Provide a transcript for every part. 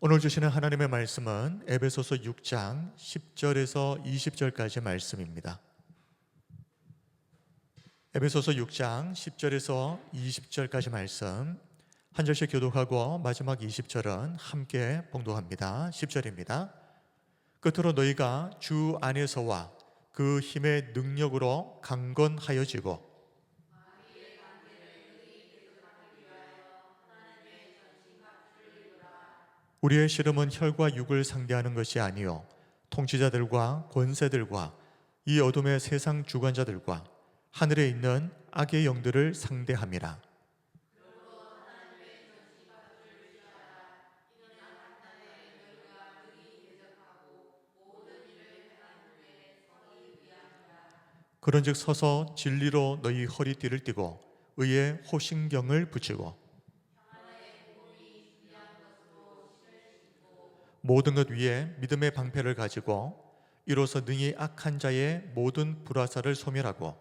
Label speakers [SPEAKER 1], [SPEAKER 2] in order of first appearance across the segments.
[SPEAKER 1] 오늘 주시는 하나님의 말씀은 에베소서 6장 10절에서 20절까지 말씀입니다. 에베소서 6장 10절에서 20절까지 말씀 한 절씩 교독하고 마지막 20절은 함께 봉독합니다. 10절입니다. 끝으로 너희가 주 안에서와 그 힘의 능력으로 강건하여지고 우리의 씨름은 혈과 육을 상대하는 것이 아니요 통치자들과 권세들과 이 어둠의 세상 주관자들과 하늘에 있는 악의 영들을 상대함이라. 그런즉 서서 진리로 너희 허리띠를 띠고 의의 호신경을 붙이고 모든 것 위에 믿음의 방패를 가지고 이로써 능히 악한 자의 모든 불화살을 소멸하고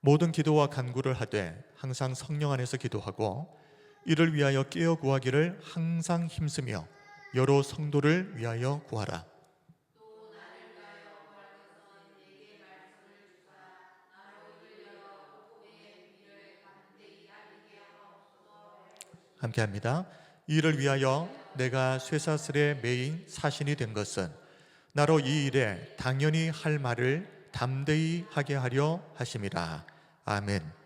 [SPEAKER 1] 모든 기도와 간구를 하되 항상 성령 안에서 기도하고 이를 위하여 깨어 구하기를 항상 힘쓰며 여러 성도를 위하여 구하라. 함께합니다. 이를 위하여 내가 쇠사슬에 매인 사신이 된 것은 나로 이 일에 당연히 할 말을 담대히 하게 하려 하심이라. 아멘.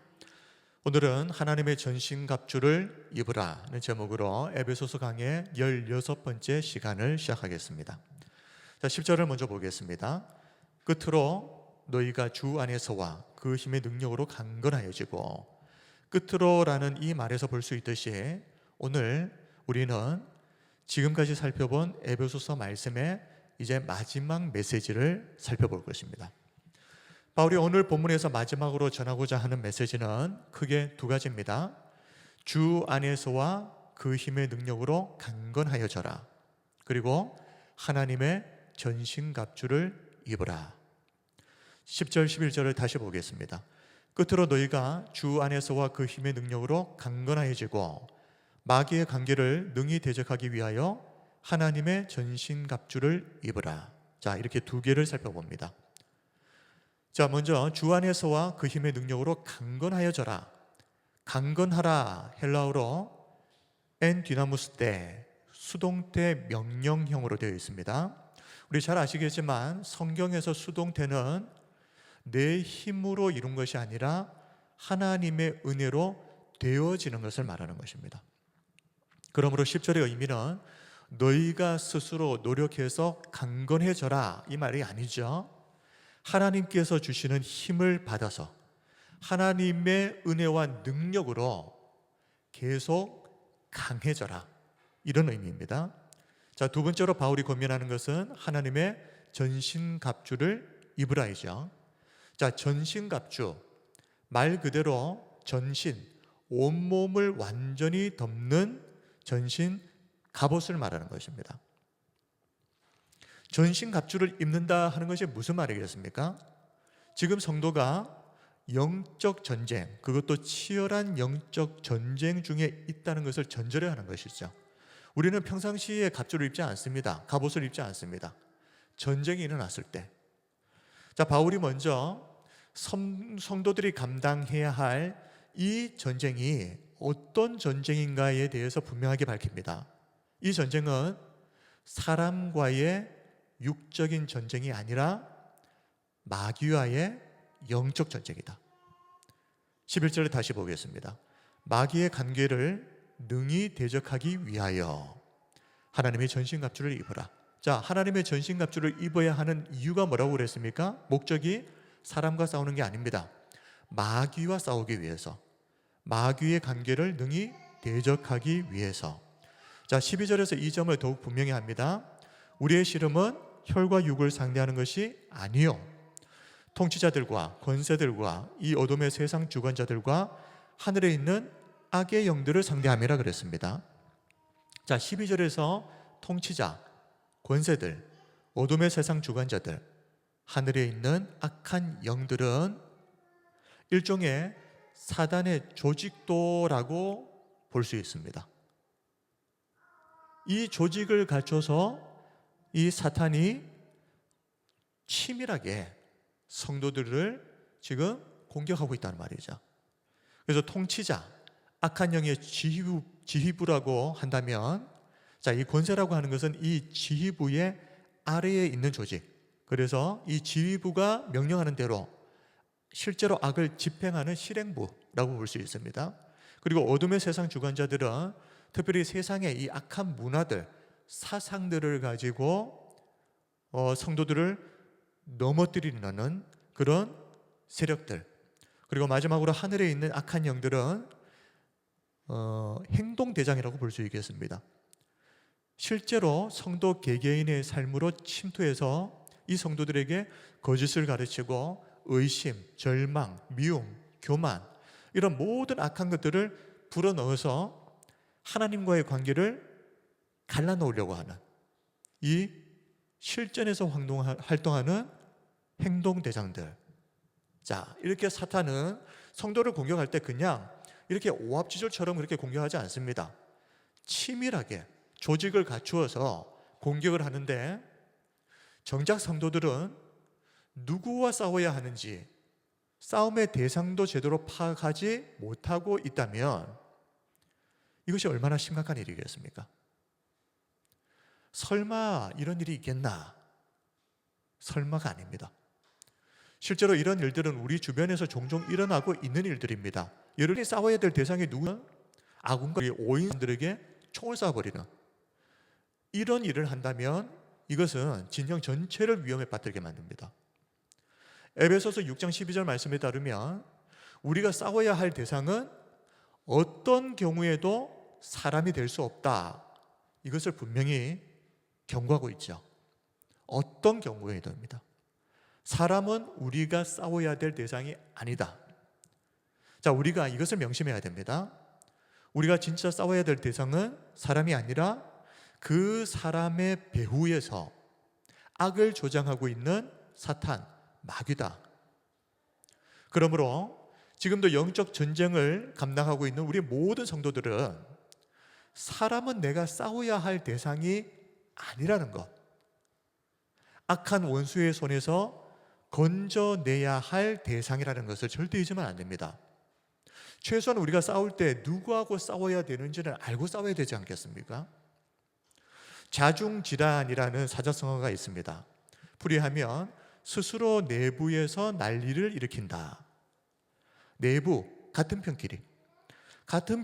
[SPEAKER 1] 오늘은 하나님의 전신갑주를 입으라는 제목으로 에베소서 강의 16번째 시간을 시작하겠습니다. 자, 10절을 먼저 보겠습니다. 끝으로 너희가 주 안에서와 그 힘의 능력으로 강건하여지고, 끝으로라는 이 말에서 볼 수 있듯이 오늘 우리는 지금까지 살펴본 에베소서 말씀의 이제 마지막 메시지를 살펴볼 것입니다. 바울이 오늘 본문에서 마지막으로 전하고자 하는 메시지는 크게 두 가지입니다. 주 안에서와 그 힘의 능력으로 강건하여져라. 그리고 하나님의 전신갑주를 입으라. 10절 11절을 다시 보겠습니다. 끝으로 너희가 주 안에서와 그 힘의 능력으로 강건하여지고 마귀의 관계를 능히 대적하기 위하여 하나님의 전신갑주를 입으라. 자, 이렇게 두 개를 살펴봅니다. 자, 먼저 주 안에서와 그 힘의 능력으로 강건하여져라. 강건하라, 헬라어로 엔 디나무스 때, 수동태 명령형으로 되어 있습니다. 우리 잘 아시겠지만 성경에서 수동태는 내 힘으로 이룬 것이 아니라 하나님의 은혜로 되어지는 것을 말하는 것입니다. 그러므로 10절의 의미는 너희가 스스로 노력해서 강건해져라, 이 말이 아니죠. 하나님께서 주시는 힘을 받아서 하나님의 은혜와 능력으로 계속 강해져라, 이런 의미입니다. 자, 두 번째로 바울이 권면하는 것은 하나님의 전신갑주를 입으라이죠. 자, 전신갑주, 말 그대로 전신, 온몸을 완전히 덮는 전신 갑옷을 말하는 것입니다. 전신갑주를 입는다 하는 것이 무슨 말이겠습니까? 지금 성도가 영적 전쟁, 그것도 치열한 영적 전쟁 중에 있다는 것을 전제로 하는 것이죠. 우리는 평상시에 갑주를 입지 않습니다. 갑옷을 입지 않습니다. 전쟁이 일어났을 때. 자, 바울이 먼저 성도들이 감당해야 할 이 전쟁이 어떤 전쟁인가에 대해서 분명하게 밝힙니다. 이 전쟁은 사람과의 육적인 전쟁이 아니라 마귀와의 영적 전쟁이다. 11절을 다시 보겠습니다. 마귀의 관계를 능히 대적하기 위하여 하나님의 전신갑주를 입으라. 자, 하나님의 전신갑주를 입어야 하는 이유가 뭐라고 그랬습니까? 목적이 사람과 싸우는 게 아닙니다. 마귀와 싸우기 위해서, 마귀의 관계를 능히 대적하기 위해서. 자, 12절에서 이 점을 더욱 분명히 합니다. 우리의 씨름은 혈과 육을 상대하는 것이 아니요 통치자들과 권세들과 이 어둠의 세상 주관자들과 하늘에 있는 악의 영들을 상대함이라 그랬습니다. 자, 12절에서 통치자, 권세들, 어둠의 세상 주관자들, 하늘에 있는 악한 영들은 일종의 사단의 조직도라고 볼 수 있습니다. 이 조직을 갖춰서 이 사탄이 치밀하게 성도들을 지금 공격하고 있다는 말이죠. 그래서 통치자, 악한 영의 지휘부라고 한다면, 자, 이 권세라고 하는 것은 이 지휘부의 아래에 있는 조직, 그래서 이 지휘부가 명령하는 대로 실제로 악을 집행하는 실행부라고 볼 수 있습니다. 그리고 어둠의 세상 주관자들은 특별히 세상의 이 악한 문화들, 사상들을 가지고 성도들을 넘어뜨리는 그런 세력들, 그리고 마지막으로 하늘에 있는 악한 영들은 행동대장이라고 볼 수 있겠습니다. 실제로 성도 개개인의 삶으로 침투해서 이 성도들에게 거짓을 가르치고 의심, 절망, 미움, 교만, 이런 모든 악한 것들을 불어넣어서 하나님과의 관계를 갈라놓으려고 하는 이 실전에서 활동하는 행동대장들. 자, 이렇게 사탄은 성도를 공격할 때 그냥 이렇게 오합지졸처럼 그렇게 공격하지 않습니다. 치밀하게 조직을 갖추어서 공격을 하는데, 정작 성도들은 누구와 싸워야 하는지 싸움의 대상도 제대로 파악하지 못하고 있다면 이것이 얼마나 심각한 일이겠습니까? 설마 이런 일이 있겠나? 설마가 아닙니다. 실제로 이런 일들은 우리 주변에서 종종 일어나고 있는 일들입니다. 여러분이 싸워야 될 대상이 누구냐? 아군과 오인들에게 총을 쏴버리는 이런 일을 한다면 이것은 진영 전체를 위험에 빠뜨리게 만듭니다. 에베소서 6장 12절 말씀에 따르면 우리가 싸워야 할 대상은 어떤 경우에도 사람이 될 수 없다, 이것을 분명히 경고하고 있죠. 어떤 경우에도입니다. 사람은 우리가 싸워야 될 대상이 아니다. 자, 우리가 이것을 명심해야 됩니다. 우리가 진짜 싸워야 될 대상은 사람이 아니라 그 사람의 배후에서 악을 조장하고 있는 사탄, 마귀다. 그러므로 지금도 영적 전쟁을 감당하고 있는 우리 모든 성도들은 사람은 내가 싸워야 할 대상이 아니라는 것, 악한 원수의 손에서 건져내야 할 대상이라는 것을 절대 잊으면 안 됩니다. 최소한 우리가 싸울 때 누구하고 싸워야 되는지는 알고 싸워야 되지 않겠습니까? 자중질환이라는 사자성어가 있습니다. 풀이하면 스스로 내부에서 난리를 일으킨다. 내부, 같은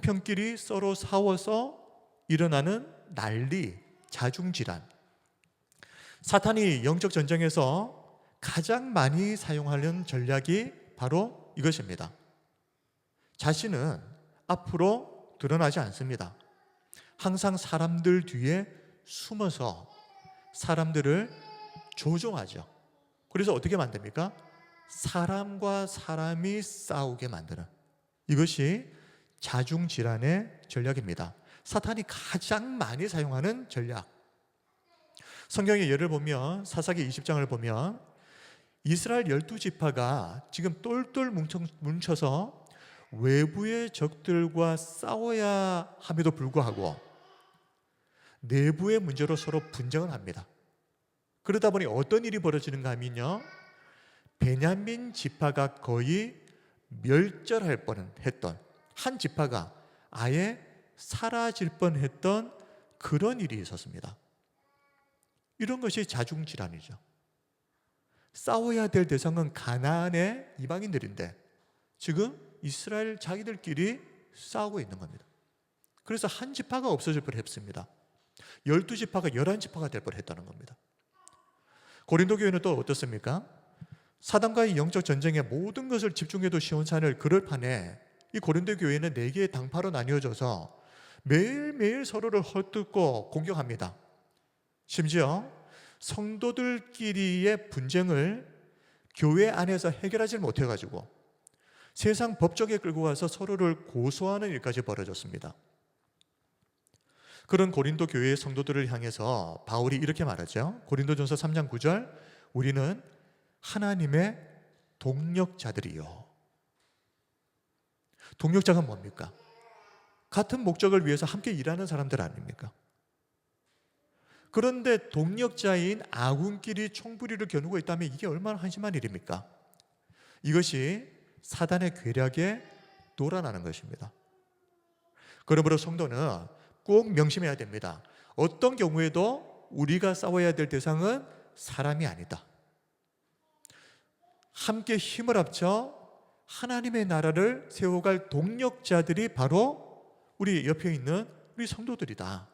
[SPEAKER 1] 편끼리 서로 싸워서 일어나는 난리, 자중질환. 사탄이 영적 전쟁에서 가장 많이 사용하는 전략이 바로 이것입니다. 자신은 앞으로 드러나지 않습니다. 항상 사람들 뒤에 숨어서 사람들을 조종하죠. 그래서 어떻게 만듭니까? 사람과 사람이 싸우게 만드는, 이것이 자중질환의 전략입니다. 사탄이 가장 많이 사용하는 전략. 성경의 예를 보면 사사기 20장을 보면 이스라엘 12지파가 지금 똘똘 뭉쳐서 외부의 적들과 싸워야 함에도 불구하고 내부의 문제로 서로 분쟁을 합니다. 그러다 보니 어떤 일이 벌어지는가 하면요, 베냐민 지파가 거의 멸절할 뻔했던, 한 지파가 아예 사라질 뻔했던 그런 일이 있었습니다. 이런 것이 자중질환이죠. 싸워야 될 대상은 가나안의 이방인들인데 지금 이스라엘 자기들끼리 싸우고 있는 겁니다. 그래서 한 지파가 없어질 뻔했습니다. 12지파가 11지파가 될 뻔했다는 겁니다. 고린도 교회는 또 어떻습니까? 사단과의 영적 전쟁에 모든 것을 집중해도 시원찮을 그럴 판에 이 고린도 교회는 4개의 당파로 나뉘어져서 매일매일 서로를 헐뜯고 공격합니다. 심지어 성도들끼리의 분쟁을 교회 안에서 해결하지 못해가지고 세상 법정에 끌고 가서 서로를 고소하는 일까지 벌어졌습니다. 그런 고린도 교회의 성도들을 향해서 바울이 이렇게 말하죠. 고린도전서 3장 9절, 우리는 하나님의 동력자들이요. 동력자가 뭡니까? 같은 목적을 위해서 함께 일하는 사람들 아닙니까? 그런데 동력자인 아군끼리 총부리를 겨누고 있다면 이게 얼마나 한심한 일입니까? 이것이 사단의 괴략에 놀아나는 것입니다. 그러므로 성도는 꼭 명심해야 됩니다. 어떤 경우에도 우리가 싸워야 될 대상은 사람이 아니다. 함께 힘을 합쳐 하나님의 나라를 세워갈 동력자들이 바로 우리 옆에 있는 우리 성도들이다.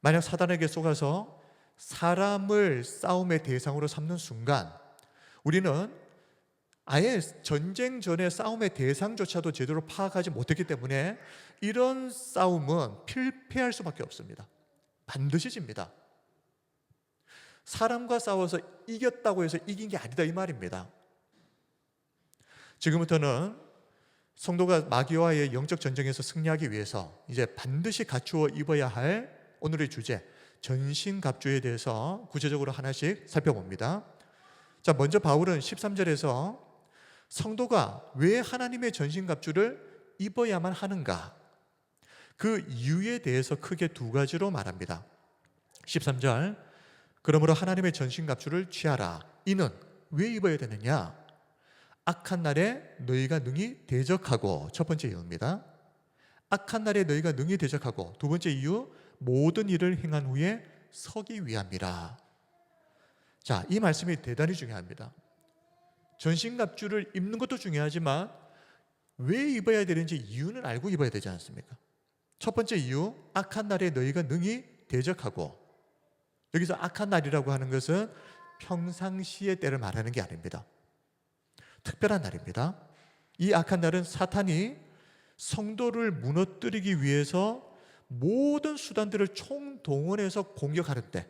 [SPEAKER 1] 만약 사단에게 속아서 사람을 싸움의 대상으로 삼는 순간 우리는 아예 전쟁 전에 싸움의 대상조차도 제대로 파악하지 못했기 때문에 이런 싸움은 필패할 수밖에 없습니다. 반드시 집니다. 사람과 싸워서 이겼다고 해서 이긴 게 아니다 이 말입니다. 지금부터는 성도가 마귀와의 영적 전쟁에서 승리하기 위해서 이제 반드시 갖추어 입어야 할 오늘의 주제 전신갑주에 대해서 구체적으로 하나씩 살펴봅니다. 자, 먼저 바울은 13절에서 성도가 왜 하나님의 전신갑주를 입어야만 하는가? 그 이유에 대해서 크게 두 가지로 말합니다. 13절 그러므로 하나님의 전신갑주를 취하라. 이는 왜 입어야 되느냐? 악한 날에 너희가 능히 대적하고 첫 번째 이유입니다. 악한 날에 너희가 능히 대적하고 두 번째 이유 모든 일을 행한 후에 서기 위함이라. 자, 이 말씀이 대단히 중요합니다. 전신갑주를 입는 것도 중요하지만 왜 입어야 되는지 이유는 알고 입어야 되지 않습니까? 첫 번째 이유, 악한 날에 너희가 능히 대적하고. 여기서 악한 날이라고 하는 것은 평상시의 때를 말하는 게 아닙니다. 특별한 날입니다. 이 악한 날은 사탄이 성도를 무너뜨리기 위해서 모든 수단들을 총동원해서 공격하는 때,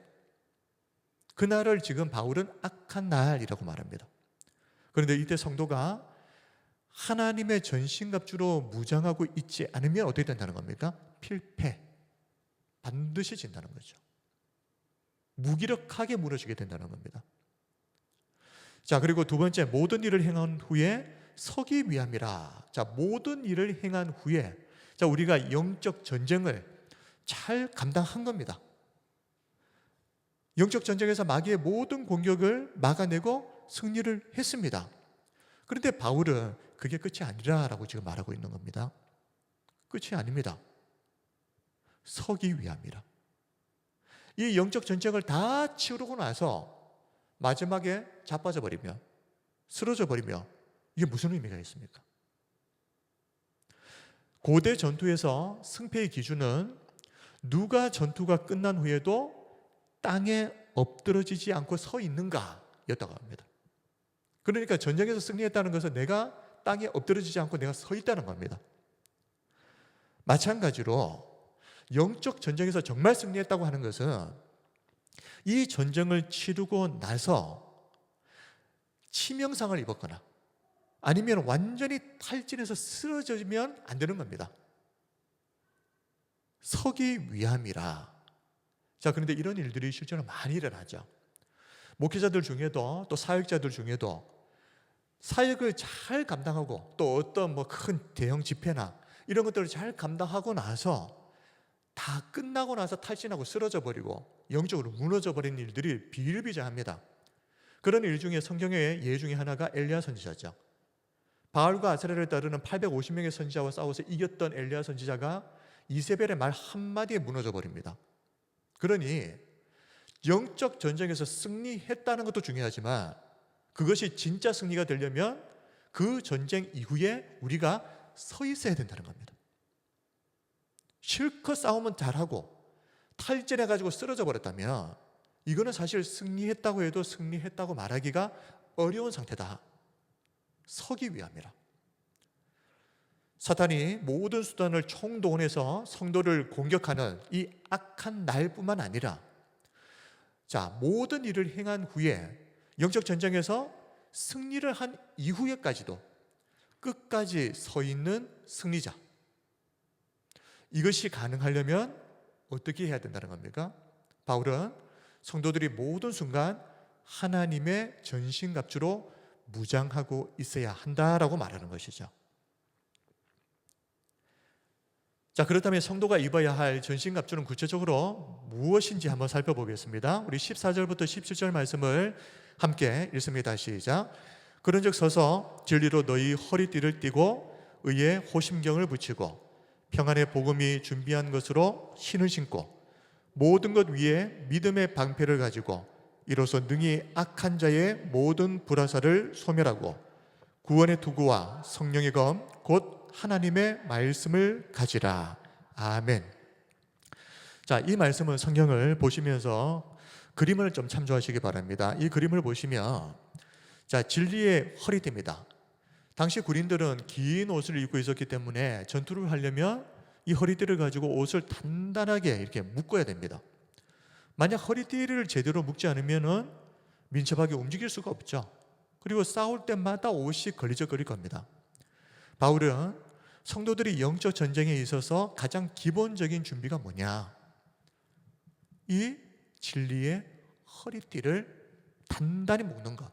[SPEAKER 1] 그날을 지금 바울은 악한 날이라고 말합니다. 그런데 이때 성도가 하나님의 전신갑주로 무장하고 있지 않으면 어떻게 된다는 겁니까? 필패, 반드시 진다는 거죠. 무기력하게 무너지게 된다는 겁니다. 자, 그리고 두 번째, 모든 일을 행한 후에 서기 위함이라. 자, 모든 일을 행한 후에, 자, 우리가 영적 전쟁을 잘 감당한 겁니다. 영적 전쟁에서 마귀의 모든 공격을 막아내고 승리를 했습니다. 그런데 바울은 그게 끝이 아니라라고 지금 말하고 있는 겁니다. 끝이 아닙니다. 서기 위함이라. 이 영적 전쟁을 다 치르고 나서 마지막에 자빠져 버리면, 쓰러져 버리면 이게 무슨 의미가 있습니까? 고대 전투에서 승패의 기준은 누가 전투가 끝난 후에도 땅에 엎드러지지 않고 서 있는가 였다고 합니다. 그러니까 전쟁에서 승리했다는 것은 내가 땅에 엎드러지지 않고 내가 서 있다는 겁니다. 마찬가지로 영적 전쟁에서 정말 승리했다고 하는 것은 이 전쟁을 치르고 나서 치명상을 입었거나 아니면 완전히 탈진해서 쓰러지면 안 되는 겁니다. 서기 위함이라. 자, 그런데 이런 일들이 실제로 많이 일어나죠. 목회자들 중에도 또 사역자들 중에도 사역을 잘 감당하고 또 어떤 큰 대형 집회나 이런 것들을 잘 감당하고 나서 다 끝나고 나서 탈진하고 쓰러져 버리고 영적으로 무너져 버린 일들이 비일비재합니다. 그런 일 중에 성경의 예 중에 하나가 엘리야 선지자죠. 바알과 아세라를 따르는 850명의 선지자와 싸워서 이겼던 엘리야 선지자가 이세벨의 말 한마디에 무너져 버립니다. 그러니 영적 전쟁에서 승리했다는 것도 중요하지만 그것이 진짜 승리가 되려면 그 전쟁 이후에 우리가 서 있어야 된다는 겁니다. 실컷 싸움은 잘하고 탈진해가지고 쓰러져 버렸다면 이거는 사실 승리했다고 해도 승리했다고 말하기가 어려운 상태다. 서기 위함이라. 사탄이 모든 수단을 총동원해서 성도를 공격하는 이 악한 날뿐만 아니라 자, 모든 일을 행한 후에 영적 전쟁에서 승리를 한 이후에까지도 끝까지 서 있는 승리자. 이것이 가능하려면 어떻게 해야 된다는 겁니까? 바울은 성도들이 모든 순간 하나님의 전신갑주로 무장하고 있어야 한다라고 말하는 것이죠. 자, 그렇다면 성도가 입어야 할 전신갑주는 구체적으로 무엇인지 한번 살펴보겠습니다. 우리 14절부터 17절 말씀을 함께 읽습니다. 시작. 그런즉 서서 진리로 너희 허리띠를 띠고 의에 호심경을 붙이고 평안의 복음이 준비한 것으로 신을 신고 모든 것 위에 믿음의 방패를 가지고 이로써 능히 악한 자의 모든 불화살을 소멸하고 구원의 투구와 성령의 검 곧 하나님의 말씀을 가지라. 아멘. 자, 이 말씀은 성경을 보시면서 그림을 좀 참조하시기 바랍니다. 이 그림을 보시면 자, 진리의 허리띠입니다. 당시 군인들은 긴 옷을 입고 있었기 때문에 전투를 하려면 이 허리띠를 가지고 옷을 단단하게 이렇게 묶어야 됩니다. 만약 허리띠를 제대로 묶지 않으면 민첩하게 움직일 수가 없죠. 그리고 싸울 때마다 옷이 걸리적거릴 겁니다. 바울은 성도들이 영적 전쟁에 있어서 가장 기본적인 준비가 뭐냐? 이 진리의 허리띠를 단단히 묶는 것.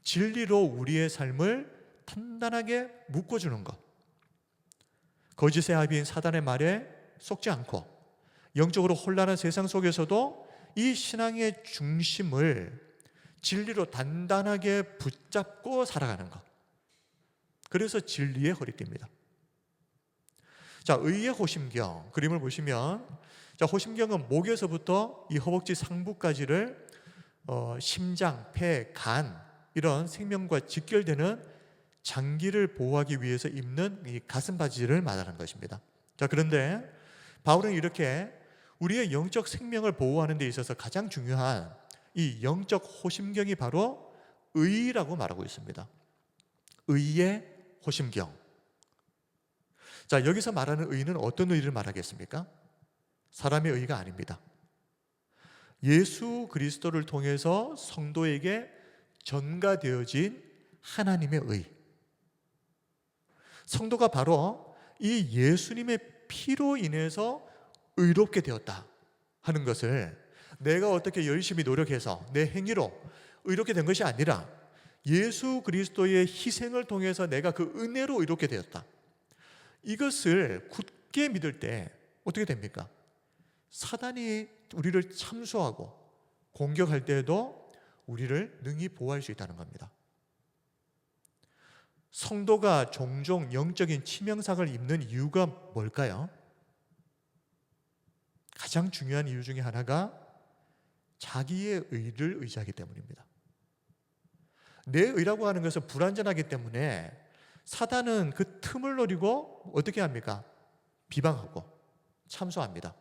[SPEAKER 1] 진리로 우리의 삶을 단단하게 묶어주는 것. 거짓의 아비인 사단의 말에 속지 않고 영적으로 혼란한 세상 속에서도 이 신앙의 중심을 진리로 단단하게 붙잡고 살아가는 것. 그래서 진리의 허리띠입니다. 자, 의의 호심경 그림을 보시면 자, 호심경은 목에서부터 이 허벅지 상부까지를 심장, 폐, 간 이런 생명과 직결되는 장기를 보호하기 위해서 입는 이 가슴 바지를 말하는 것입니다. 자, 그런데 바울은 이렇게 우리의 영적 생명을 보호하는 데 있어서 가장 중요한 이 영적 호심경이 바로 의라고 말하고 있습니다. 의의 호심경. 자, 여기서 말하는 의는 어떤 의를 말하겠습니까? 사람의 의가 아닙니다. 예수 그리스도를 통해서 성도에게 전가되어진 하나님의 의. 성도가 바로 이 예수님의 피로 인해서 의롭게 되었다 하는 것을 내가 어떻게 열심히 노력해서 내 행위로 의롭게 된 것이 아니라 예수 그리스도의 희생을 통해서 내가 그 은혜로 의롭게 되었다. 이것을 굳게 믿을 때 어떻게 됩니까? 사단이 우리를 참수하고 공격할 때에도 우리를 능히 보호할 수 있다는 겁니다. 성도가 종종 영적인 치명상을 입는 이유가 뭘까요? 가장 중요한 이유 중에 하나가 자기의 의를 의지하기 때문입니다. 내 의라고 하는 것은 불완전하기 때문에 사단은 그 틈을 노리고 어떻게 합니까? 비방하고 참소합니다.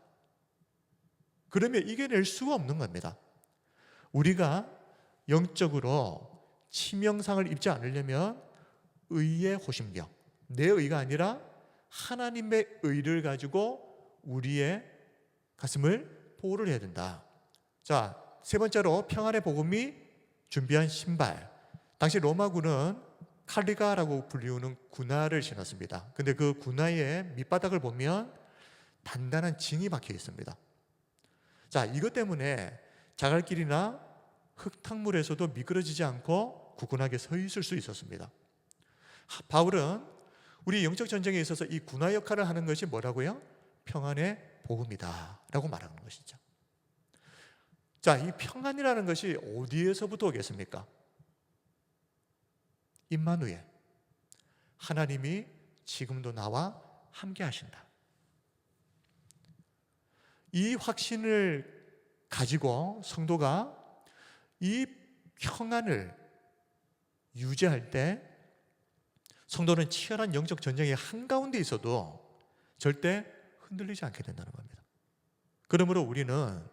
[SPEAKER 1] 그러면 이겨낼 수가 없는 겁니다. 우리가 영적으로 치명상을 입지 않으려면 의의 호심경, 내 의가 아니라 하나님의 의를 가지고 우리의 가슴을 보호를 해야 된다. 자, 세 번째로 평안의 복음이 준비한 신발. 당시 로마군은 칼리가라고 불리우는 군화를 신었습니다. 근데 그 군화의 밑바닥을 보면 단단한 징이 박혀 있습니다. 자, 이것 때문에 자갈길이나 흙탕물에서도 미끄러지지 않고 굳건하게 서 있을 수 있었습니다. 바울은 우리 영적 전쟁에 있어서 이 군화 역할을 하는 것이 뭐라고요? 평안의 복음이다 라고 말하는 것이죠. 자, 이 평안이라는 것이 어디에서부터 오겠습니까? 임마누엘, 하나님이 지금도 나와 함께 하신다. 이 확신을 가지고 성도가 이 평안을 유지할 때 성도는 치열한 영적 전쟁의 한가운데 있어도 절대 흔들리지 않게 된다는 겁니다. 그러므로 우리는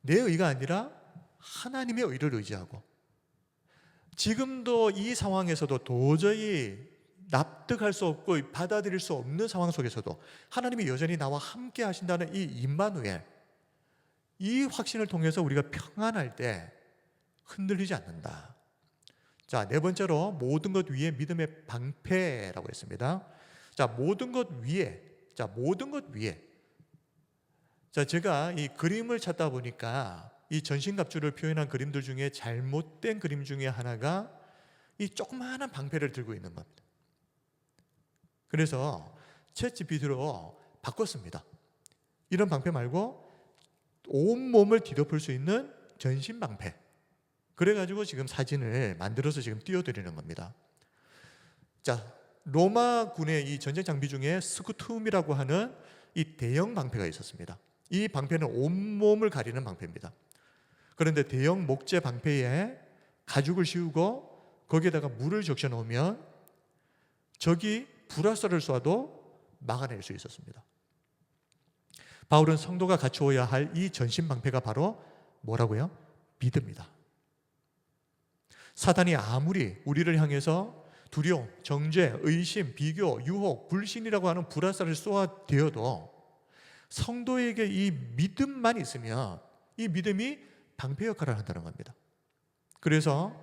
[SPEAKER 1] 내 의가 아니라 하나님의 의를 의지하고 지금도 이 상황에서도 도저히 납득할 수 없고 받아들일 수 없는 상황 속에서도 하나님이 여전히 나와 함께 하신다는 이 임마누엘, 이 확신을 통해서 우리가 평안할 때 흔들리지 않는다. 자, 네 번째로 모든 것 위에 믿음의 방패라고 했습니다. 자, 모든 것 위에. 자, 모든 것 위에. 자, 제가 이 그림을 찾다 보니까 이 전신갑주를 표현한 그림들 중에 잘못된 그림 중에 하나가 이 조그마한 방패를 들고 있는 겁니다. 그래서 챗GPT로 바꿨습니다. 이런 방패 말고 온몸을 뒤덮을 수 있는 전신 방패. 그래가지고 지금 사진을 만들어서 지금 띄워드리는 겁니다. 자, 로마군의 이 전쟁 장비 중에 스쿠툼이라고 하는 이 대형 방패가 있었습니다. 이 방패는 온몸을 가리는 방패입니다. 그런데 대형 목재 방패에 가죽을 씌우고 거기에다가 물을 적셔 놓으면 적이 불화살을 쏴도 막아낼 수 있었습니다. 바울은 성도가 갖추어야 할 이 전신 방패가 바로 뭐라고요? 믿음이다. 사단이 아무리 우리를 향해서 두려움, 정죄, 의심, 비교, 유혹, 불신이라고 하는 불화살을 쏘아대어도 성도에게 이 믿음만 있으면 이 믿음이 방패 역할을 한다는 겁니다. 그래서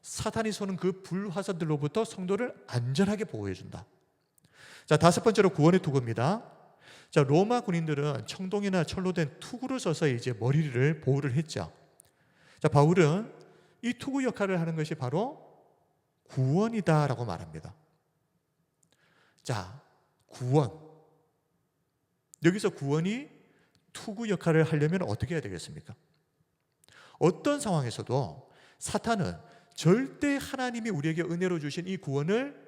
[SPEAKER 1] 사탄이 쏘는 그 불화살들로부터 성도를 안전하게 보호해준다. 자, 다섯 번째로 구원의 투구입니다. 자, 로마 군인들은 청동이나 철로 된 투구를 써서 이제 머리를 보호를 했죠. 자, 바울은 이 투구 역할을 하는 것이 바로 구원이다라고 말합니다. 자, 구원. 여기서 구원이 투구 역할을 하려면 어떻게 해야 되겠습니까? 어떤 상황에서도 사탄은 절대 하나님이 우리에게 은혜로 주신 이 구원을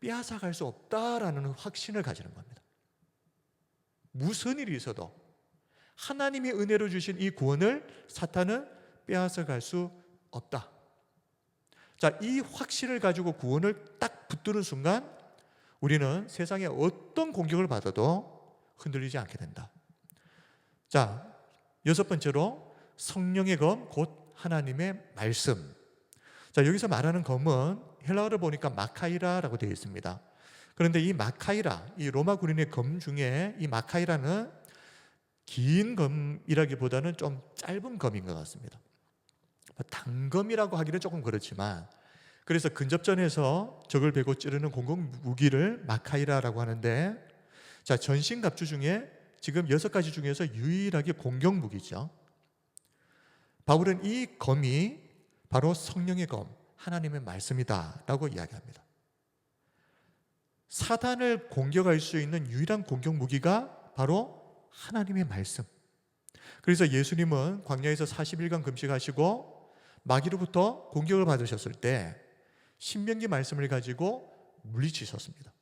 [SPEAKER 1] 빼앗아갈 수 없다라는 확신을 가지는 겁니다. 무슨 일이 있어도 하나님이 은혜로 주신 이 구원을 사탄은 빼앗아갈 수 없다. 자, 이 확신을 가지고 구원을 딱 붙드는 순간 우리는 세상에 어떤 공격을 받아도 흔들리지 않게 된다. 자, 여섯 번째로 성령의 검, 곧 하나님의 말씀. 자, 여기서 말하는 검은 헬라어를 보니까 마카이라라고 되어 있습니다. 그런데 이 마카이라, 이 로마 군인의 검 중에 이 마카이라는 긴 검이라기보다는 좀 짧은 검인 것 같습니다. 단검이라고 하기는 조금 그렇지만, 그래서 근접전에서 적을 베고 찌르는 공공 무기를 마카이라라고 하는데, 자, 전신 갑주 중에 지금 6가지 중에서 유일하게 공격 무기죠. 바울은 이 검이 바로 성령의 검, 하나님의 말씀이다라고 이야기합니다. 사단을 공격할 수 있는 유일한 공격 무기가 바로 하나님의 말씀. 그래서 예수님은 광야에서 40일간 금식하시고 마귀로부터 공격을 받으셨을 때 신명기 말씀을 가지고 물리치셨습니다.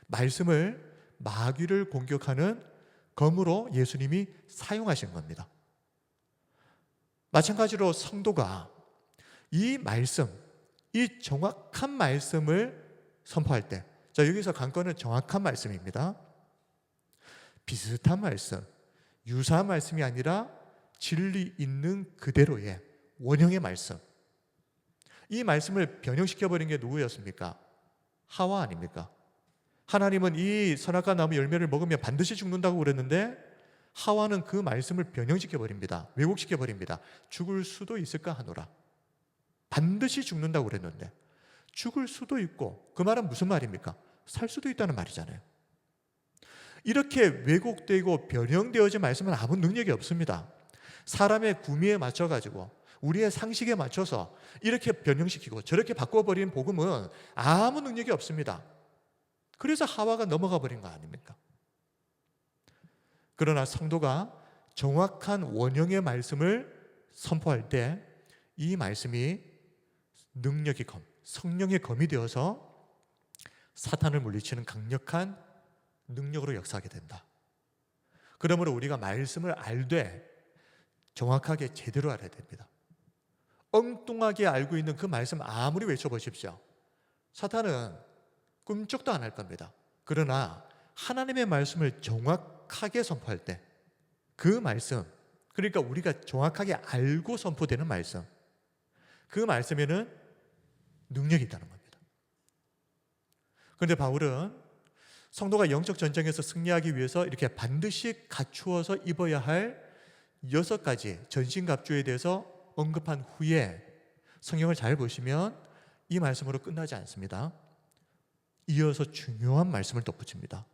[SPEAKER 1] 말씀을 마귀를 공격하는 검으로 예수님이 사용하신 겁니다. 마찬가지로 성도가 이 말씀, 이 정확한 말씀을 선포할 때, 자, 여기서 관건은 정확한 말씀입니다. 비슷한 말씀, 유사한 말씀이 아니라 진리 있는 그대로의 원형의 말씀. 이 말씀을 변형시켜버린 게 누구였습니까? 하와 아닙니까? 하나님은 이 선악과 나무 열매를 먹으면 반드시 죽는다고 그랬는데 하와는 그 말씀을 변형시켜버립니다. 왜곡시켜버립니다. 죽을 수도 있을까 하노라. 반드시 죽는다고 그랬는데 죽을 수도 있고, 그 말은 무슨 말입니까? 살 수도 있다는 말이잖아요. 이렇게 왜곡되고 변형되어진 말씀은 아무 능력이 없습니다. 사람의 구미에 맞춰가지고 우리의 상식에 맞춰서 이렇게 변형시키고 저렇게 바꿔버리는 복음은 아무 능력이 없습니다. 그래서 하와가 넘어가 버린 거 아닙니까? 그러나 성도가 정확한 원형의 말씀을 선포할 때 이 말씀이 능력의 검, 성령의 검이 되어서 사탄을 물리치는 강력한 능력으로 역사하게 된다. 그러므로 우리가 말씀을 알되 정확하게 제대로 알아야 됩니다. 엉뚱하게 알고 있는 그 말씀 아무리 외쳐보십시오. 사탄은 꿈쩍도 안 할 겁니다. 그러나 하나님의 말씀을 정확하게 선포할 때 그 말씀, 그러니까 우리가 정확하게 알고 선포되는 말씀, 그 말씀에는 능력이 있다는 겁니다. 그런데 바울은 성도가 영적 전쟁에서 승리하기 위해서 이렇게 반드시 갖추어서 입어야 할 6가지 전신갑주에 대해서 언급한 후에 성경을 잘 보시면 이 말씀으로 끝나지 않습니다. 이어서 중요한 말씀을 덧붙입니다.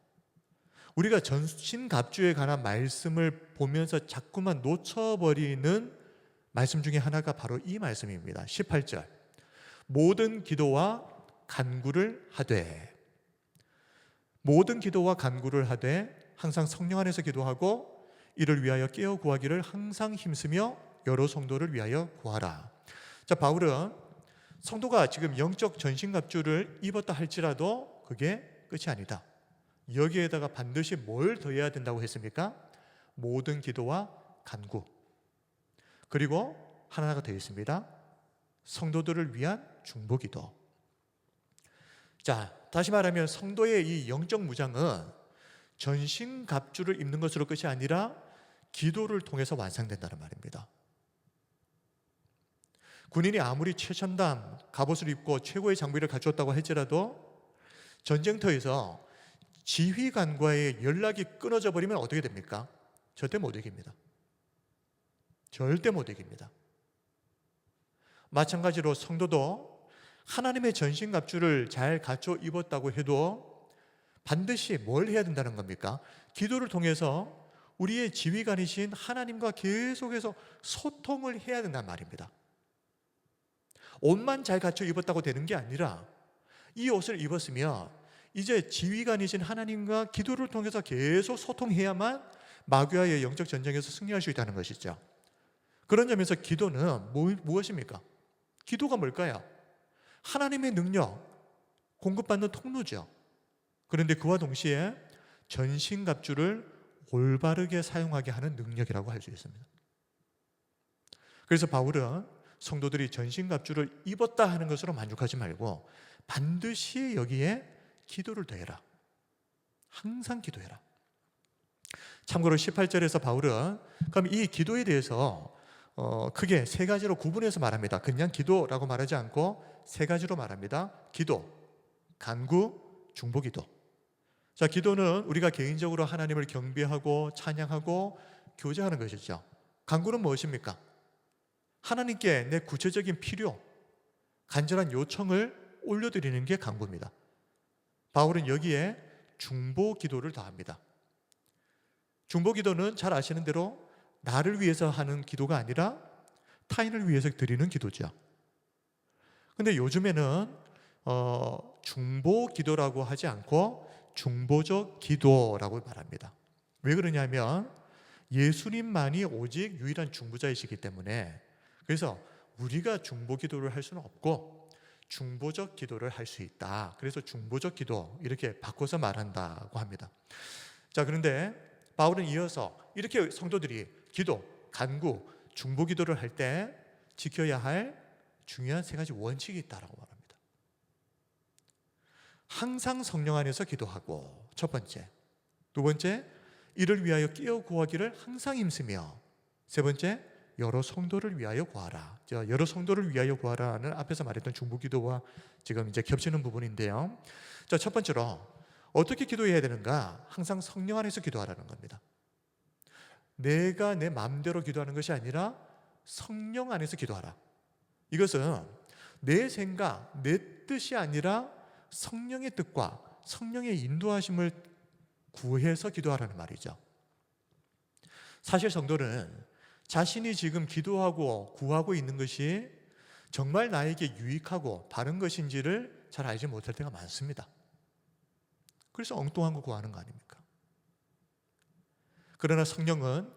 [SPEAKER 1] 우리가 전신갑주에 관한 말씀을 보면서 자꾸만 놓쳐버리는 말씀 중에 하나가 바로 이 말씀입니다. 18절, 모든 기도와 간구를 하되. 모든 기도와 간구를 하되 항상 성령 안에서 기도하고 이를 위하여 깨어 구하기를 항상 힘쓰며 여러 성도를 위하여 구하라. 자, 바울은 성도가 지금 영적 전신갑주를 입었다 할지라도 그게 끝이 아니다. 여기에다가 반드시 뭘 더해야 된다고 했습니까? 모든 기도와 간구, 그리고 하나가 되어 있습니다. 성도들을 위한 중보기도. 자, 다시 말하면 성도의 이 영적 무장은 전신갑주를 입는 것으로 끝이 아니라 기도를 통해서 완성된다는 말입니다. 군인이 아무리 최첨단 갑옷을 입고 최고의 장비를 갖추었다고 할지라도 전쟁터에서 지휘관과의 연락이 끊어져 버리면 어떻게 됩니까? 절대 못 이깁니다. 절대 못 이깁니다. 마찬가지로 성도도 하나님의 전신갑주를 잘 갖춰 입었다고 해도 반드시 뭘 해야 된다는 겁니까? 기도를 통해서 우리의 지휘관이신 하나님과 계속해서 소통을 해야 된다는 말입니다. 옷만 잘 갖춰 입었다고 되는 게 아니라 이 옷을 입었으면 이제 지휘관이신 하나님과 기도를 통해서 계속 소통해야만 마귀와의 영적 전쟁에서 승리할 수 있다는 것이죠. 그런 점에서 기도는 무엇입니까? 기도가 뭘까요? 하나님의 능력, 공급받는 통로죠. 그런데 그와 동시에 전신갑주를 올바르게 사용하게 하는 능력이라고 할 수 있습니다. 그래서 바울은 성도들이 전신갑주를 입었다 하는 것으로 만족하지 말고 반드시 여기에 기도를 더해라. 항상 기도해라. 참고로 18절에서 바울은 그럼 이 기도에 대해서 크게 세 가지로 구분해서 말합니다. 그냥 기도라고 말하지 않고 세 가지로 말합니다. 기도, 간구, 중보기도. 자, 기도는 우리가 개인적으로 하나님을 경배하고 찬양하고 교제하는 것이죠. 간구는 무엇입니까? 하나님께 내 구체적인 필요, 간절한 요청을 올려드리는 게 간구입니다. 바울은 여기에 중보기도를 더합니다. 중보기도는 잘 아시는 대로 나를 위해서 하는 기도가 아니라 타인을 위해서 드리는 기도죠. 근데 요즘에는 중보기도라고 하지 않고 중보적 기도라고 말합니다. 왜 그러냐면 예수님만이 오직 유일한 중보자이시기 때문에, 그래서 우리가 중보기도를 할 수는 없고 중보적 기도를 할 수 있다. 그래서 중보적 기도 이렇게 바꿔서 말한다고 합니다. 자, 그런데 바울은 이어서 이렇게 성도들이 기도, 간구, 중보기도를 할 때 지켜야 할 중요한 세 가지 원칙이 있다라고 말합니다. 항상 성령 안에서 기도하고, 첫 번째. 두 번째, 이를 위하여 깨어 구하기를 항상 힘쓰며, 세 번째, 여러 성도를 위하여 구하라. 여러 성도를 위하여 구하라는 앞에서 말했던 중보기도와 지금 이제 겹치는 부분인데요. 자, 첫 번째로 어떻게 기도해야 되는가? 항상 성령 안에서 기도하라는 겁니다. 내가 내 마음대로 기도하는 것이 아니라 성령 안에서 기도하라. 이것은 내 생각, 내 뜻이 아니라 성령의 뜻과 성령의 인도하심을 구해서 기도하라는 말이죠. 사실 성도는 자신이 지금 기도하고 구하고 있는 것이 정말 나에게 유익하고 바른 것인지를 잘 알지 못할 때가 많습니다. 그래서 엉뚱한 거 구하는 거 아닙니까? 그러나 성령은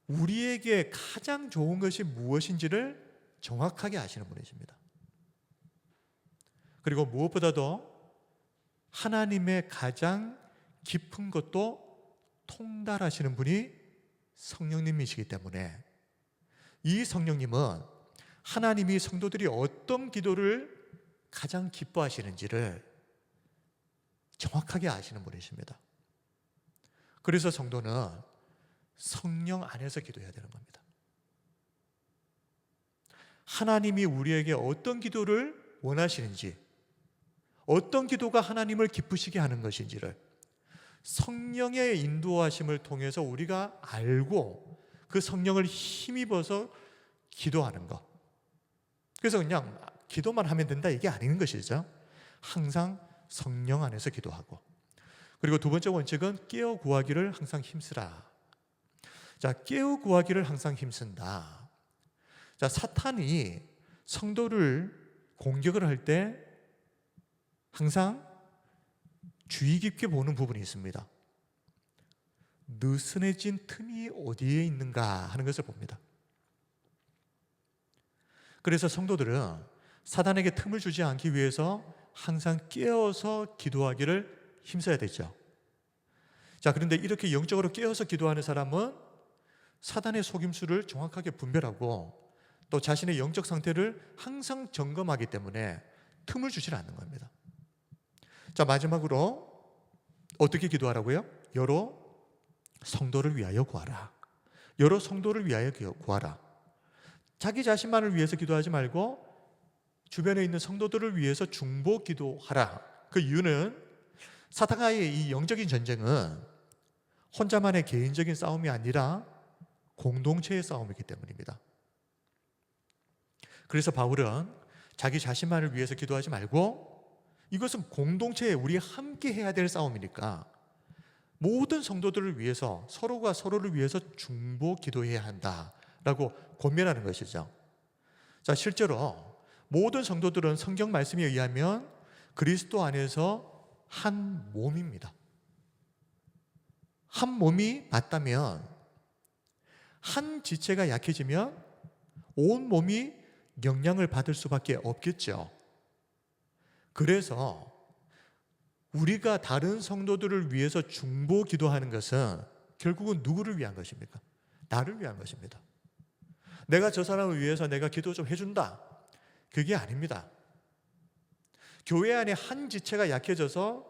[SPEAKER 1] 우리에게 가장 좋은 것이 무엇인지를 정확하게 아시는 분이십니다. 그리고 무엇보다도 하나님의 가장 깊은 것도 통달하시는 분이 성령님이시기 때문에 이 성령님은 하나님이 성도들이 어떤 기도를 가장 기뻐하시는지를 정확하게 아시는 분이십니다. 그래서 성도는 성령 안에서 기도해야 되는 겁니다. 하나님이 우리에게 어떤 기도를 원하시는지, 어떤 기도가 하나님을 기쁘시게 하는 것인지를 성령의 인도하심을 통해서 우리가 알고 그 성령을 힘입어서 기도하는 것. 그래서 그냥 기도만 하면 된다 이게 아닌 것이죠. 항상 성령 안에서 기도하고, 그리고 두 번째 원칙은 깨어 구하기를 항상 힘쓰라. 자, 깨어 구하기를 항상 힘쓴다. 자, 사탄이 성도를 공격을 할 때 항상 주의 깊게 보는 부분이 있습니다. 느슨해진 틈이 어디에 있는가 하는 것을 봅니다. 그래서 성도들은 사단에게 틈을 주지 않기 위해서 항상 깨어서 기도하기를 힘써야 되죠. 자, 그런데 이렇게 영적으로 깨어서 기도하는 사람은 사단의 속임수를 정확하게 분별하고 또 자신의 영적 상태를 항상 점검하기 때문에 틈을 주질 않는 겁니다. 자, 마지막으로 어떻게 기도하라고요? 여러 성도를 위하여 구하라. 여러 성도를 위하여 구하라. 자기 자신만을 위해서 기도하지 말고 주변에 있는 성도들을 위해서 중보 기도하라. 그 이유는 사탄과의 이 영적인 전쟁은 혼자만의 개인적인 싸움이 아니라 공동체의 싸움이기 때문입니다. 그래서 바울은 자기 자신만을 위해서 기도하지 말고 이것은 공동체에 우리 함께 해야 될 싸움이니까 모든 성도들을 위해서 서로가 서로를 위해서 중보 기도해야 한다라고 권면하는 것이죠. 자, 실제로 모든 성도들은 성경 말씀에 의하면 그리스도 안에서 한 몸입니다. 한 몸이 맞다면 한 지체가 약해지면 온 몸이 영향을 받을 수밖에 없겠죠. 그래서 우리가 다른 성도들을 위해서 중보 기도하는 것은 결국은 누구를 위한 것입니까? 나를 위한 것입니다. 내가 저 사람을 위해서 내가 기도 좀 해준다. 그게 아닙니다. 교회 안에 한 지체가 약해져서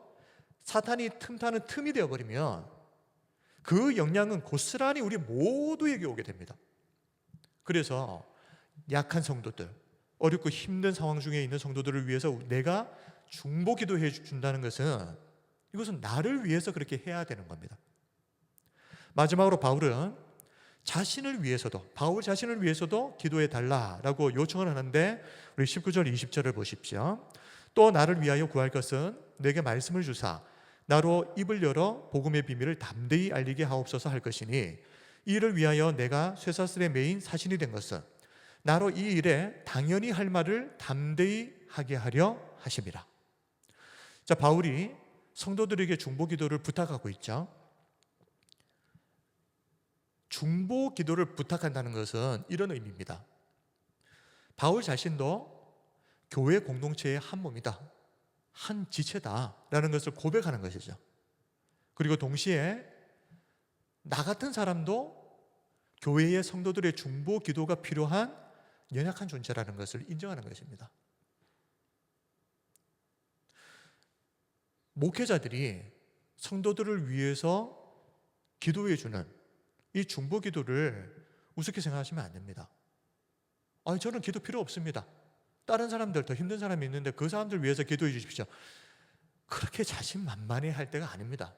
[SPEAKER 1] 사탄이 틈타는 틈이 되어버리면 그 영향은 고스란히 우리 모두에게 오게 됩니다. 그래서 약한 성도들, 어렵고 힘든 상황 중에 있는 성도들을 위해서 내가 중보 기도해 준다는 것은 이것은 나를 위해서 그렇게 해야 되는 겁니다. 마지막으로 바울은 바울 자신을 위해서도 기도해 달라라고 요청을 하는데 우리 19절 20절을 보십시오. 또 나를 위하여 구할 것은 내게 말씀을 주사 나로 입을 열어 복음의 비밀을 담대히 알리게 하옵소서 할 것이니 이를 위하여 내가 쇠사슬에 매인 사신이 된 것은 나로 이 일에 당연히 할 말을 담대히 하게 하려 하심이라. 자, 바울이 성도들에게 중보 기도를 부탁하고 있죠. 중보 기도를 부탁한다는 것은 이런 의미입니다. 바울 자신도 교회 공동체의 한 몸이다, 한 지체다라는 것을 고백하는 것이죠. 그리고 동시에 나 같은 사람도 교회의 성도들의 중보 기도가 필요한 연약한 존재라는 것을 인정하는 것입니다. 목회자들이 성도들을 위해서 기도해 주는 이 중보 기도를 우습게 생각하시면 안 됩니다. 저는 기도 필요 없습니다. 다른 사람들 더 힘든 사람이 있는데 그 사람들 위해서 기도해 주십시오. 그렇게 자신만만해 할 때가 아닙니다.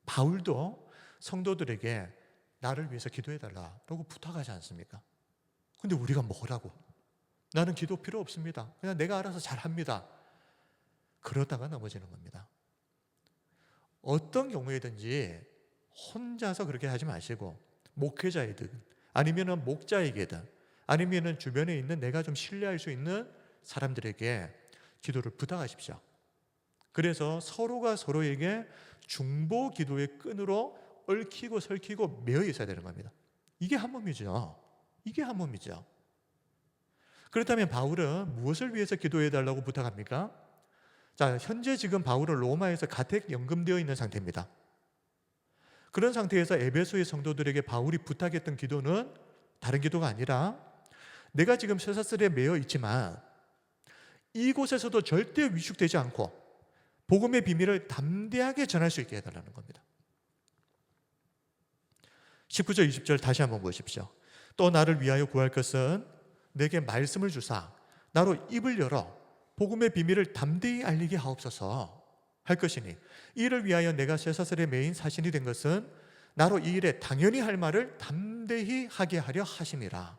[SPEAKER 1] 바울도 성도들에게 나를 위해서 기도해 달라고 부탁하지 않습니까? 근데 우리가 뭐라고? 나는 기도 필요 없습니다. 그냥 내가 알아서 잘합니다. 그러다가 넘어지는 겁니다. 어떤 경우에든지 혼자서 그렇게 하지 마시고 목회자이든 아니면 목자에게든 아니면 주변에 있는 내가 좀 신뢰할 수 있는 사람들에게 기도를 부탁하십시오. 그래서 서로가 서로에게 중보 기도의 끈으로 얽히고 설키고 매여 있어야 되는 겁니다. 이게 한 몸이죠. 이게 한 몸이죠. 그렇다면 바울은 무엇을 위해서 기도해 달라고 부탁합니까? 자, 현재 지금 바울은 로마에서 가택 연금되어 있는 상태입니다. 그런 상태에서 에베소의 성도들에게 바울이 부탁했던 기도는 다른 기도가 아니라 내가 지금 쇠사슬에 매여 있지만 이곳에서도 절대 위축되지 않고 복음의 비밀을 담대하게 전할 수 있게 해달라는 겁니다. 19절 20절 다시 한번 보십시오. 또 나를 위하여 구할 것은 내게 말씀을 주사 나로 입을 열어 복음의 비밀을 담대히 알리게 하옵소서 할 것이니 이를 위하여 내가 쇠사슬에 매인 사신이 된 것은 나로 이 일에 당연히 할 말을 담대히 하게 하려 하심이라.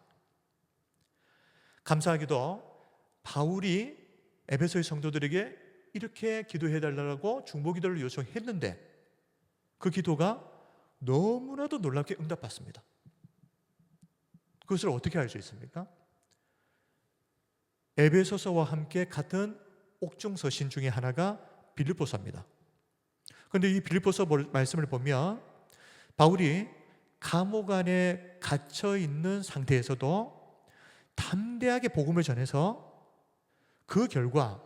[SPEAKER 1] 감사하게도 바울이 에베소의 성도들에게 이렇게 기도해달라고 중보기도를 요청했는데 그 기도가 너무나도 놀랍게 응답받습니다. 그것을 어떻게 알 수 있습니까? 에베소서와 함께 같은 옥중서신 중에 하나가 빌립보서입니다. 그런데 이 빌립보서 말씀을 보면 바울이 감옥 안에 갇혀 있는 상태에서도 담대하게 복음을 전해서 그 결과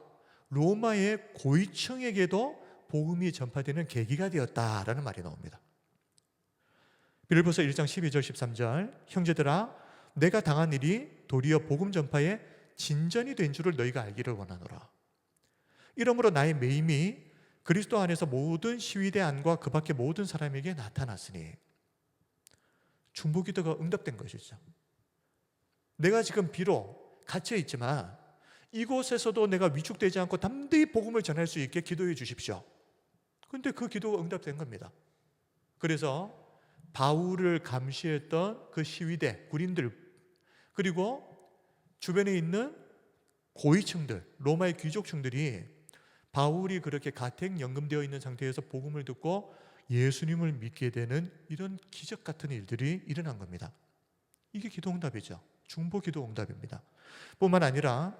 [SPEAKER 1] 로마의 고위층에게도 복음이 전파되는 계기가 되었다라는 말이 나옵니다. 빌립보서 1장 12절 13절 형제들아 내가 당한 일이 도리어 복음 전파에 진전이 된 줄을 너희가 알기를 원하노라. 이러므로 나의 매임이 그리스도 안에서 모든 시위대 안과 그 밖의 모든 사람에게 나타났으니 중보기도가 응답된 것이죠. 내가 지금 비록 갇혀 있지만 이곳에서도 내가 위축되지 않고 담대히 복음을 전할 수 있게 기도해 주십시오. 그런데 그 기도가 응답된 겁니다. 그래서 바울을 감시했던 그 시위대, 군인들 그리고 주변에 있는 고위층들, 로마의 귀족층들이 바울이 그렇게 가택연금되어 있는 상태에서 복음을 듣고 예수님을 믿게 되는 이런 기적 같은 일들이 일어난 겁니다. 이게 기도응답이죠. 중보 기도응답입니다. 뿐만 아니라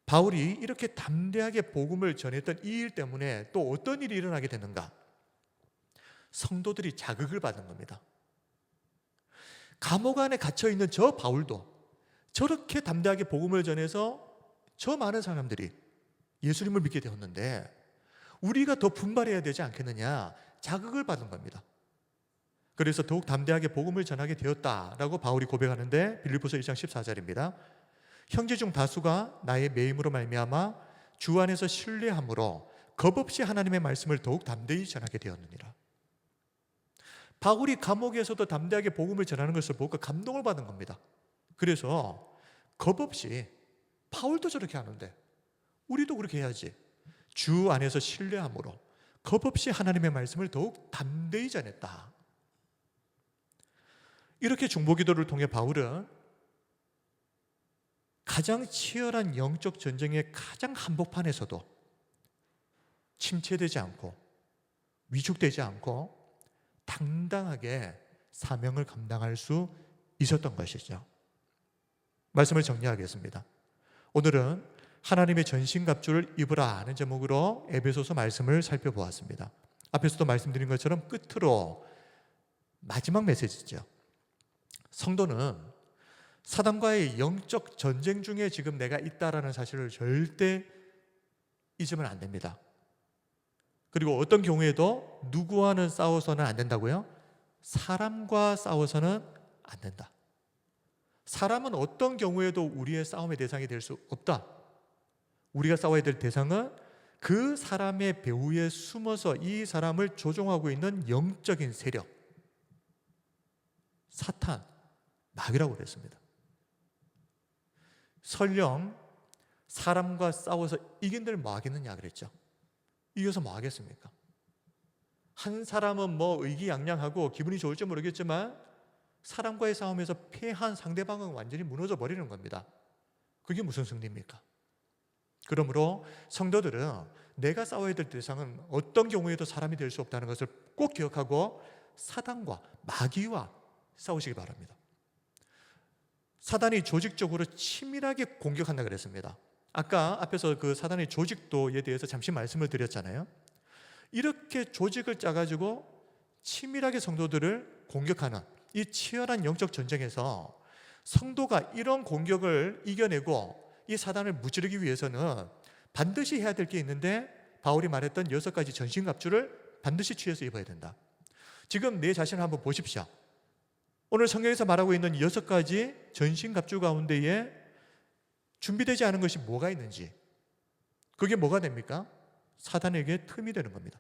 [SPEAKER 1] 바울이 이렇게 담대하게 복음을 전했던 이 일 때문에 또 어떤 일이 일어나게 되는가? 성도들이 자극을 받은 겁니다. 감옥 안에 갇혀있는 저 바울도 저렇게 담대하게 복음을 전해서 저 많은 사람들이 예수님을 믿게 되었는데 우리가 더 분발해야 되지 않겠느냐 자극을 받은 겁니다. 그래서 더욱 담대하게 복음을 전하게 되었다라고 바울이 고백하는데 빌립보서 1장 14절입니다. 형제 중 다수가 나의 매임으로 말미암아 주 안에서 신뢰함으로 겁없이 하나님의 말씀을 더욱 담대히 전하게 되었느니라. 바울이 감옥에서도 담대하게 복음을 전하는 것을 보고 감동을 받은 겁니다. 그래서 겁없이 바울도 저렇게 하는데 우리도 그렇게 해야지. 주 안에서 신뢰함으로 겁없이 하나님의 말씀을 더욱 담대히 전했다. 이렇게 중보기도를 통해 바울은 가장 치열한 영적 전쟁의 가장 한복판에서도 침체되지 않고 위축되지 않고 당당하게 사명을 감당할 수 있었던 것이죠. 말씀을 정리하겠습니다. 오늘은 하나님의 전신갑주를 입으라 하는 제목으로 에베소서 말씀을 살펴보았습니다. 앞에서도 말씀드린 것처럼 끝으로 마지막 메시지죠. 성도는 사단과의 영적 전쟁 중에 지금 내가 있다라는 사실을 절대 잊으면 안 됩니다. 그리고 어떤 경우에도 누구와는 싸워서는 안 된다고요? 사람과 싸워서는 안 된다. 사람은 어떤 경우에도 우리의 싸움의 대상이 될 수 없다. 우리가 싸워야 될 대상은 그 사람의 배후에 숨어서 이 사람을 조종하고 있는 영적인 세력, 사탄, 마귀라고 그랬습니다. 설령 사람과 싸워서 이긴들 뭐 하겠느냐 그랬죠. 이겨서 뭐 하겠습니까? 한 사람은 뭐 의기양양하고 기분이 좋을지 모르겠지만 사람과의 싸움에서 패한 상대방은 완전히 무너져 버리는 겁니다. 그게 무슨 승리입니까? 그러므로 성도들은 내가 싸워야 될 대상은 어떤 경우에도 사람이 될 수 없다는 것을 꼭 기억하고 사단과 마귀와 싸우시기 바랍니다. 사단이 조직적으로 치밀하게 공격한다 그랬습니다. 아까 앞에서 그 사단의 조직도에 대해서 잠시 말씀을 드렸잖아요. 이렇게 조직을 짜가지고 치밀하게 성도들을 공격하는 이 치열한 영적 전쟁에서 성도가 이런 공격을 이겨내고 이 사단을 무찌르기 위해서는 반드시 해야 될 게 있는데 바울이 말했던 6가지 전신갑주를 반드시 취해서 입어야 된다. 지금 내 자신을 한번 보십시오. 오늘 성경에서 말하고 있는 6가지 전신갑주 가운데에 준비되지 않은 것이 뭐가 있는지, 그게 뭐가 됩니까? 사단에게 틈이 되는 겁니다.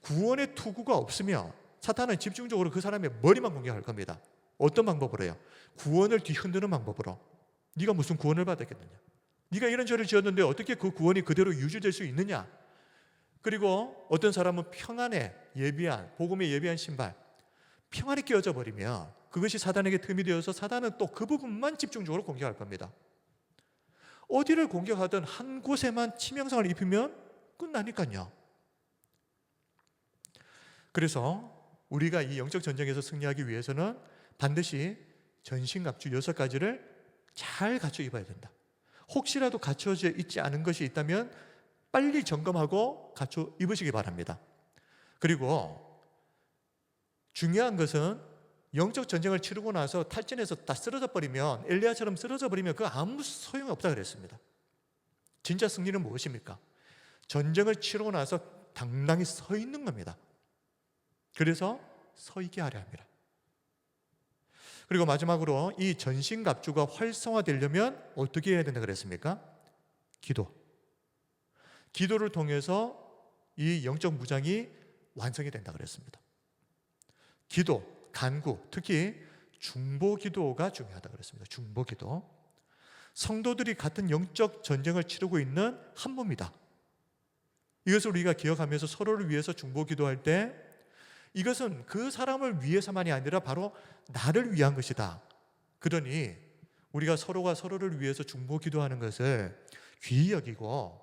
[SPEAKER 1] 구원의 투구가 없으면 사탄은 집중적으로 그 사람의 머리만 공격할 겁니다. 어떤 방법으로 해요? 구원을 뒤흔드는 방법으로. 네가 무슨 구원을 받았겠느냐? 네가 이런 죄를 지었는데 어떻게 그 구원이 그대로 유지될 수 있느냐? 그리고 어떤 사람은 평안에 예비한, 복음에 예비한 신발, 평안이 끼어져 버리면 그것이 사단에게 틈이 되어서 사단은 또 그 부분만 집중적으로 공격할 겁니다. 어디를 공격하든 한 곳에만 치명상을 입히면 끝나니까요. 그래서 우리가 이 영적 전쟁에서 승리하기 위해서는 반드시 전신갑주 6가지를 잘 갖춰 입어야 된다. 혹시라도 갖춰져 있지 않은 것이 있다면 빨리 점검하고 갖춰 입으시기 바랍니다. 그리고 중요한 것은 영적 전쟁을 치르고 나서 탈진해서 다 쓰러져 버리면, 엘리야처럼 쓰러져 버리면 그 아무 소용이 없다 그랬습니다. 진짜 승리는 무엇입니까? 전쟁을 치르고 나서 당당히 서 있는 겁니다. 그래서 서 있게 하려 합니다. 그리고 마지막으로 이 전신갑주가 활성화되려면 어떻게 해야 된다 그랬습니까? 기도를 통해서 이 영적 무장이 완성이 된다 그랬습니다. 기도, 간구, 특히 중보기도가 중요하다 그랬습니다. 중보기도. 성도들이 같은 영적 전쟁을 치르고 있는 한 몸이다. 이것을 우리가 기억하면서 서로를 위해서 중보기도할 때 이것은 그 사람을 위해서만이 아니라 바로 나를 위한 것이다. 그러니 우리가 서로가 서로를 위해서 중보기도하는 것을 귀히 여기고,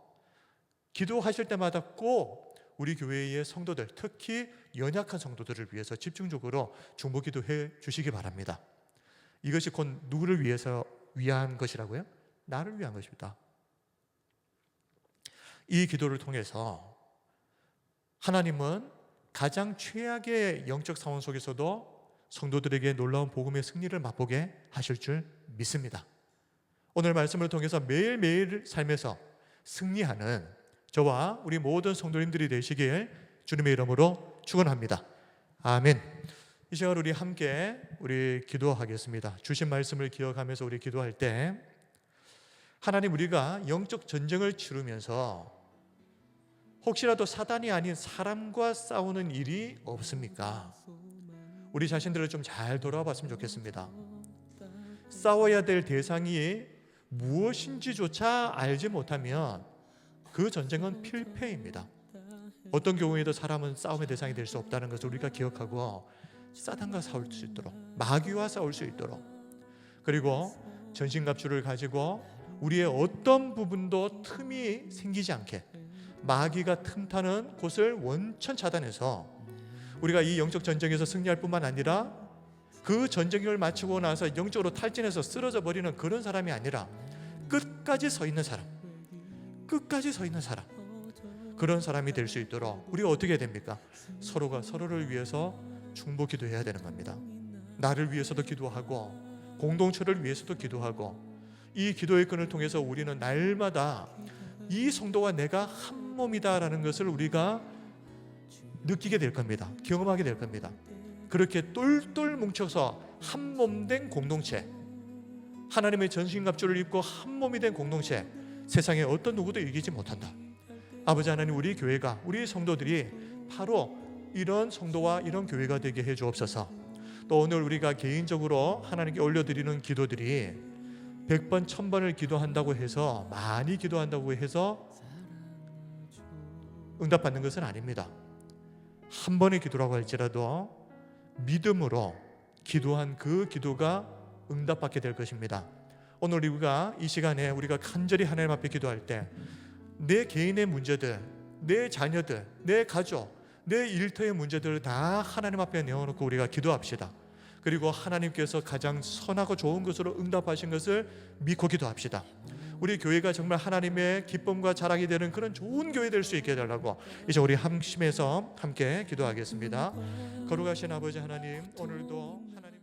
[SPEAKER 1] 기도하실 때마다 꼭 우리 교회의 성도들, 특히 연약한 성도들을 위해서 집중적으로 중보기도해 주시기 바랍니다. 이것이 곧 누구를 위해서 위한 것이라고요? 나를 위한 것입니다. 이 기도를 통해서 하나님은 가장 최악의 영적 상황 속에서도 성도들에게 놀라운 복음의 승리를 맛보게 하실 줄 믿습니다. 오늘 말씀을 통해서 매일매일 삶에서 승리하는 저와 우리 모든 성도님들이 되시길 주님의 이름으로 축원합니다. 아멘. 이 시간 우리 함께 기도하겠습니다. 주신 말씀을 기억하면서 우리 기도할 때, 하나님, 우리가 영적 전쟁을 치르면서 혹시라도 사단이 아닌 사람과 싸우는 일이 없습니까? 우리 자신들을 좀 잘 돌아봤으면 좋겠습니다. 싸워야 될 대상이 무엇인지조차 알지 못하면 그 전쟁은 필패입니다. 어떤 경우에도 사람은 싸움의 대상이 될 수 없다는 것을 우리가 기억하고 사단과 싸울 수 있도록, 마귀와 싸울 수 있도록, 그리고 전신갑주를 가지고 우리의 어떤 부분도 틈이 생기지 않게 마귀가 틈타는 곳을 원천 차단해서 우리가 이 영적 전쟁에서 승리할 뿐만 아니라 그 전쟁을 마치고 나서 영적으로 탈진해서 쓰러져 버리는 그런 사람이 아니라 끝까지 서 있는 사람, 그런 사람이 될 수 있도록 우리가 어떻게 해야 됩니까? 서로가 서로를 위해서 중보기도해야 되는 겁니다. 나를 위해서도 기도하고 공동체를 위해서도 기도하고, 이 기도의 끈을 통해서 우리는 날마다 이 성도와 내가 한 몸이다라는 것을 우리가 느끼게 될 겁니다. 경험하게 될 겁니다. 그렇게 똘똘 뭉쳐서 한 몸 된 공동체, 하나님의 전신갑주를 입고 한 몸이 된 공동체, 세상에 어떤 누구도 이기지 못한다. 아버지 하나님, 우리 교회가, 우리 성도들이 바로 이런 성도와 이런 교회가 되게 해 주옵소서. 또 오늘 우리가 개인적으로 하나님께 올려드리는 기도들이 100번, 1000번을 기도한다고 해서, 많이 기도한다고 해서 응답받는 것은 아닙니다. 한 번의 기도라고 할지라도 믿음으로 기도한 그 기도가 응답받게 될 것입니다. 오늘 우리가 이 시간에 우리가 간절히 하나님 앞에 기도할 때 내 개인의 문제들, 내 자녀들, 내 가족, 내 일터의 문제들을 다 하나님 앞에 내어놓고 우리가 기도합시다. 그리고 하나님께서 가장 선하고 좋은 것으로 응답하신 것을 믿고 기도합시다. 우리 교회가 정말 하나님의 기쁨과 자랑이 되는 그런 좋은 교회 될 수 있게 해달라고 이제 우리 함심해서 함께 기도하겠습니다. 거룩하신 아버지 하나님, 오늘도 하나님